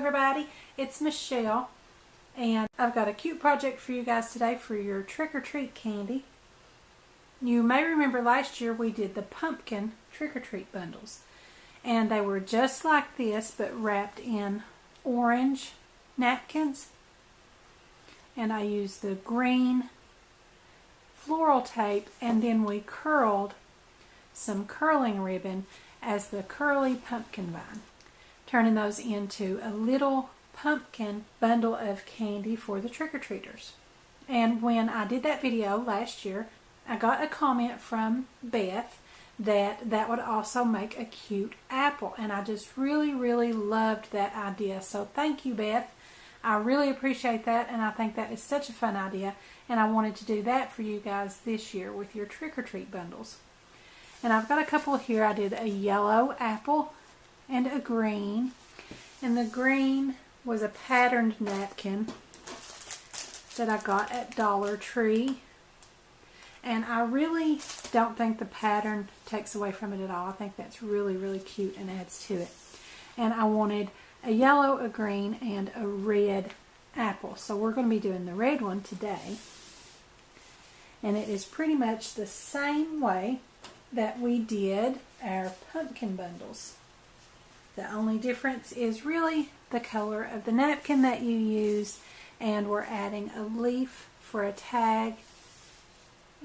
everybody, it's Michelle, and I've got a cute project for you guys today for your trick-or-treat candy. You may remember last year we did the pumpkin trick-or-treat bundles, and they were just like this but wrapped in orange napkins, and I used the green floral tape, and then we curled some curling ribbon as the curly pumpkin vine, turning those into a little pumpkin bundle of candy for the trick-or-treaters. And when I did that video last year, I got a comment from Beth that would also make a cute apple, and I just really loved that idea. So thank you, Beth. I really appreciate that, and I think that is such a fun idea, and I wanted to do that for you guys this year with your trick-or-treat bundles. And I've got a couple here. I did a yellow apple and a green, and the green was a patterned napkin that I got at Dollar Tree, and I really don't think the pattern takes away from it at all. I think that's really cute and adds to it. And I wanted a yellow, a green, and a red apple, so we're going to be doing the red one today, and it is pretty much the same way that we did our pumpkin bundles. The only difference is really the color of the napkin that you use, and we're adding a leaf for a tag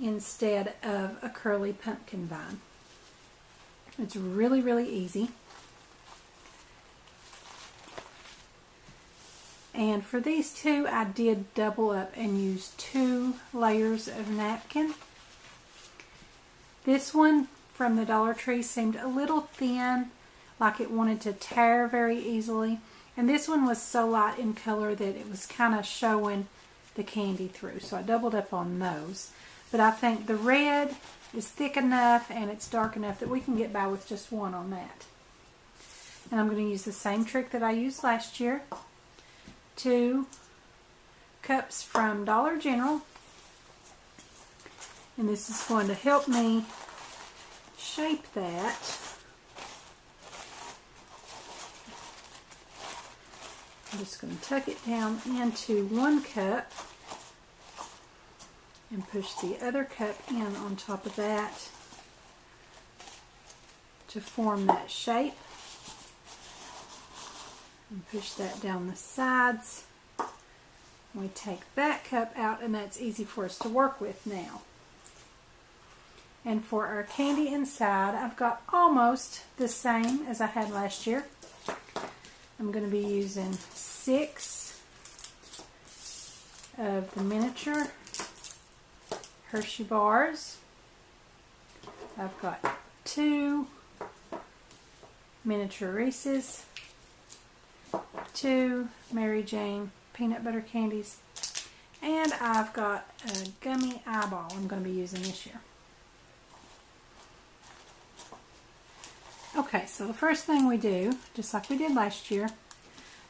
instead of a curly pumpkin vine. It's really easy. And for these two, I did double up and use 2 layers of napkin. This one from the Dollar Tree seemed a little thin, like it wanted to tear very easily. And this one was so light in color that it was kind of showing the candy through. So I doubled up on those. But I think the red is thick enough and it's dark enough that we can get by with just one on that. And I'm going to use the same trick that I used last year. 2 cups from Dollar General. And this is going to help me shape that. I'm just going to tuck it down into 1 cup and push the other cup in on top of that to form that shape. And push that down the sides. We take that cup out, and that's easy for us to work with now. And for our candy inside, I've got almost the same as I had last year. I'm going to be using 6 of the miniature Hershey bars. I've got 2 miniature Reese's, 2 Mary Jane peanut butter candies, and I've got a gummy eyeball I'm going to be using this year. Okay, so the first thing we do, just like we did last year,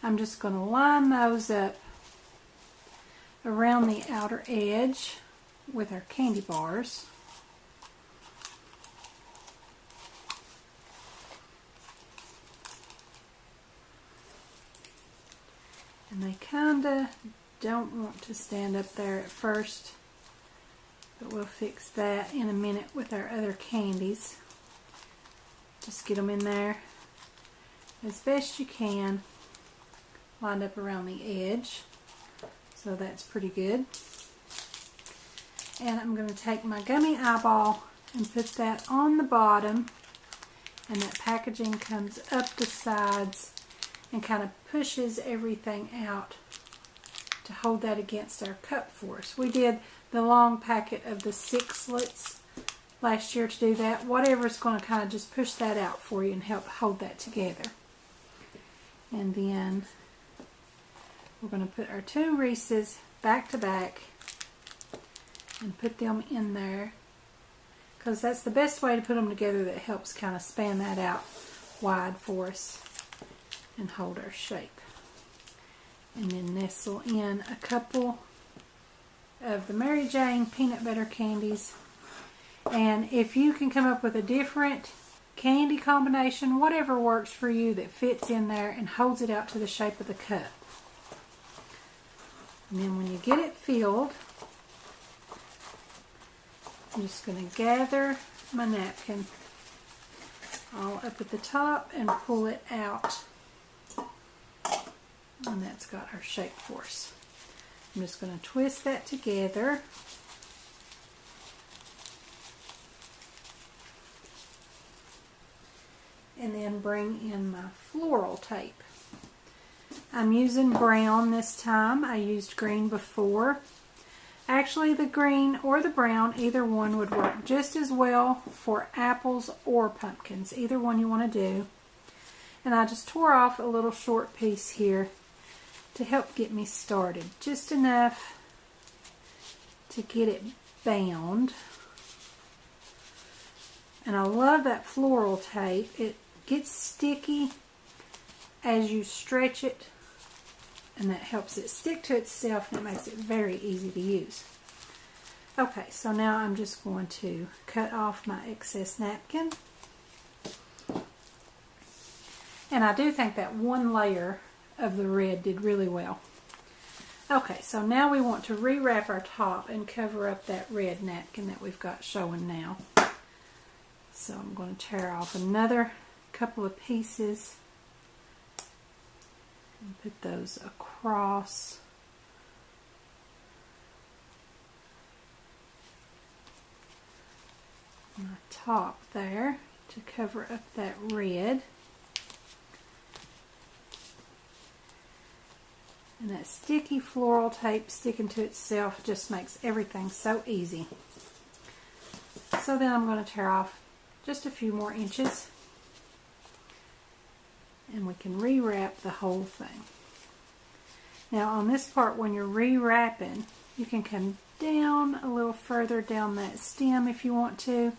I'm just going to line those up around the outer edge with our candy bars. And they kind of don't want to stand up there at first, but we'll fix that in a minute with our other candies. Just get them in there as best you can, lined up around the edge. So that's pretty good. And I'm going to take my gummy eyeball and put that on the bottom, and that packaging comes up the sides and kind of pushes everything out to hold that against our cup for us. We did the long packet of the 6lets last year to do that. Whatever's going to kind of just push that out for you and help hold that together. And then we're going to put our 2 Reese's back to back and put them in there, because that's the best way to put them together. That helps kind of span that out wide for us and hold our shape. And then nestle in a couple of the Mary Jane peanut butter candies. And if you can come up with a different candy combination, whatever works for you that fits in there and holds it out to the shape of the cup. And then when you get it filled, I'm just going to gather my napkin all up at the top and pull it out. And that's got our shape for us. I'm just going to twist that together. And then bring in my floral tape. I'm using brown this time. I used green before. Actually, the green or the brown, either one would work just as well for apples or pumpkins. Either one you want to do. And I just tore off a little short piece here to help get me started. Just enough to get it bound. And I love that floral tape. It gets sticky as you stretch it, and that helps it stick to itself, and it makes it very easy to use. Okay, so now I'm just going to cut off my excess napkin. And I do think that one layer of the red did really well. Okay, so now we want to rewrap our top and cover up that red napkin that we've got showing now. So I'm going to tear off another couple of pieces and put those across. My top there to cover up that red. And that sticky floral tape sticking to itself just makes everything so easy. So then I'm going to tear off just a few more inches, and we can rewrap the whole thing. Now on this part, when you're rewrapping, you can come down a little further down that stem if you want to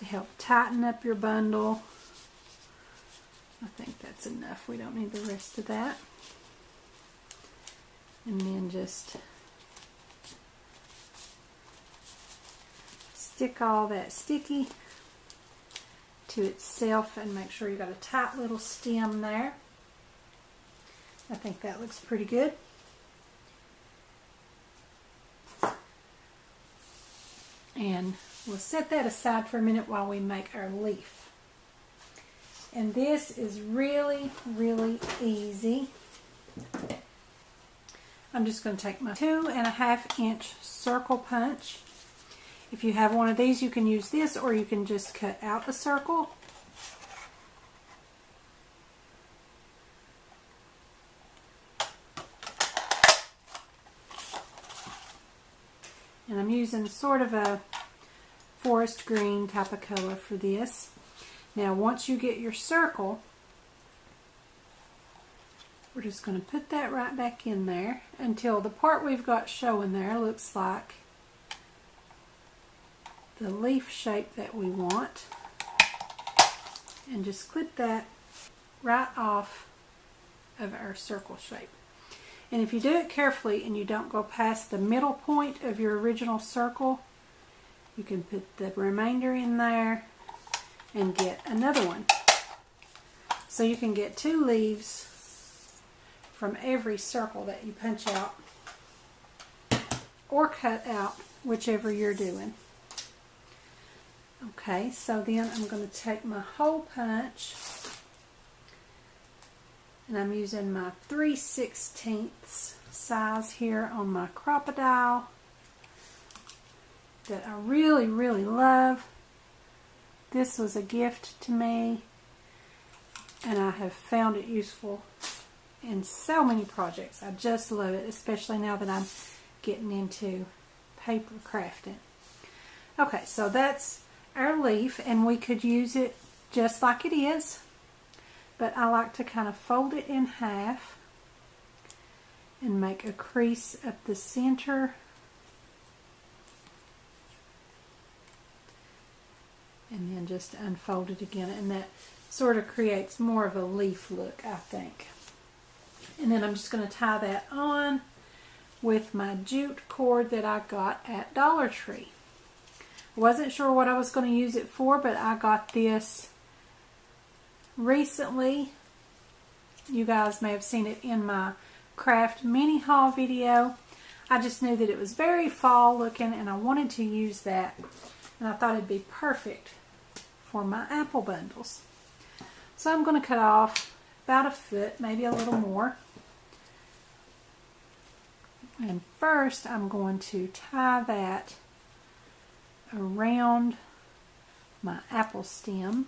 help tighten up your bundle. I think that's enough. We don't need the rest of that. And then just stick all that sticky to itself and make sure you got a tight little stem there. I think that looks pretty good. And we'll set that aside for a minute while we make our leaf. And this is really, really easy. I'm just going to take my 2.5 inch circle punch. If you have one of these, you can use this, or you can just cut out a circle. And I'm using sort of a forest green type of color for this. Now once you get your circle, we're just going to put that right back in there until the part we've got showing there looks like the leaf shape that we want. And just clip that right off of our circle shape. And if you do it carefully and you don't go past the middle point of your original circle, you can put the remainder in there and get another one. So you can get 2 leaves from every circle that you punch out or cut out, whichever you're doing. Okay, so then I'm going to take my hole punch, and I'm using my 3/16 size here on my crocodile that I really, really love. This was a gift to me, and I have found it useful in so many projects. I just love it, especially now that I'm getting into paper crafting. Okay, so that's our leaf, and we could use it just like it is, but I like to kind of fold it in half and make a crease up the center, and then just unfold it again, and that sort of creates more of a leaf look, I think. And then I'm just going to tie that on with my jute cord that I got at Dollar Tree. I wasn't sure what I was going to use it for, but I got this recently. You guys may have seen it in my craft mini haul video. I just knew that it was very fall looking and I wanted to use that. And I thought it'd be perfect for my apple bundles. So I'm going to cut off about a foot, maybe a little more. And first I'm going to tie that around my apple stem.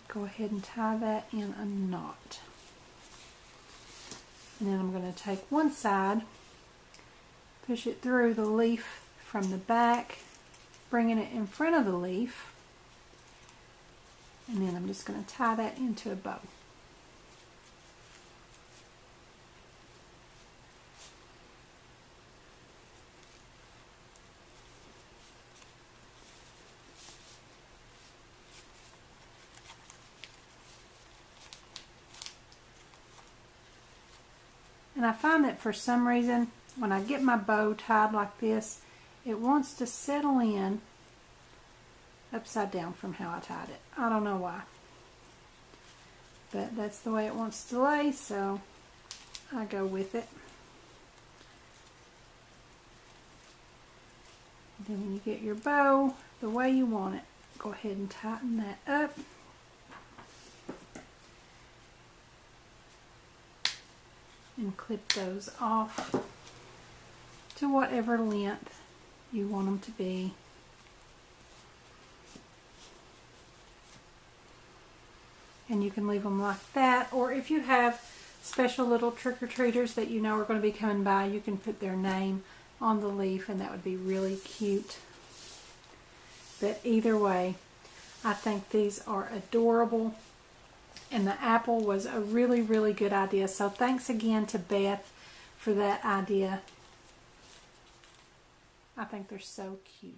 Go ahead and tie that in a knot. And then I'm going to take one side, push it through the leaf from the back, bringing it in front of the leaf, and then I'm just going to tie that into a bow. And I find that for some reason, when I get my bow tied like this, it wants to settle in upside down from how I tied it. I don't know why. But that's the way it wants to lay, so I go with it. Then when you get your bow the way you want it, go ahead and tighten that up. And clip those off to whatever length you want them to be. And you can leave them like that, or if you have special little trick-or-treaters that you know are going to be coming by, you can put their name on the leaf and that would be really cute. But either way, I think these are adorable. And the apple was a really, really good idea. So thanks again to Beth for that idea. I think they're so cute.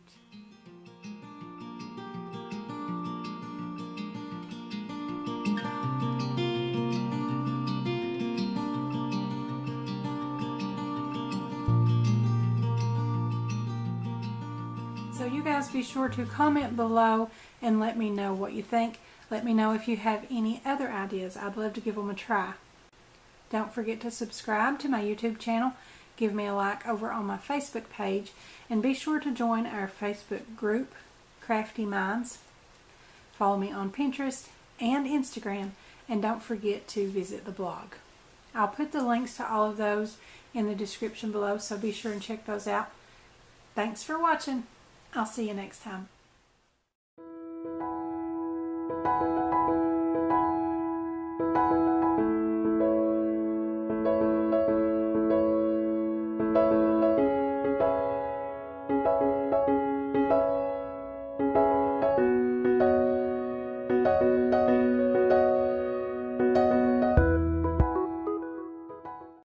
So you guys be sure to comment below and let me know what you think. Let me know if you have any other ideas. I'd love to give them a try. Don't forget to subscribe to my YouTube channel. Give me a like over on my Facebook page. And be sure to join our Facebook group, Craftie Minds. Follow me on Pinterest and Instagram. And don't forget to visit the blog. I'll put the links to all of those in the description below, so be sure and check those out. Thanks for watching. I'll see you next time.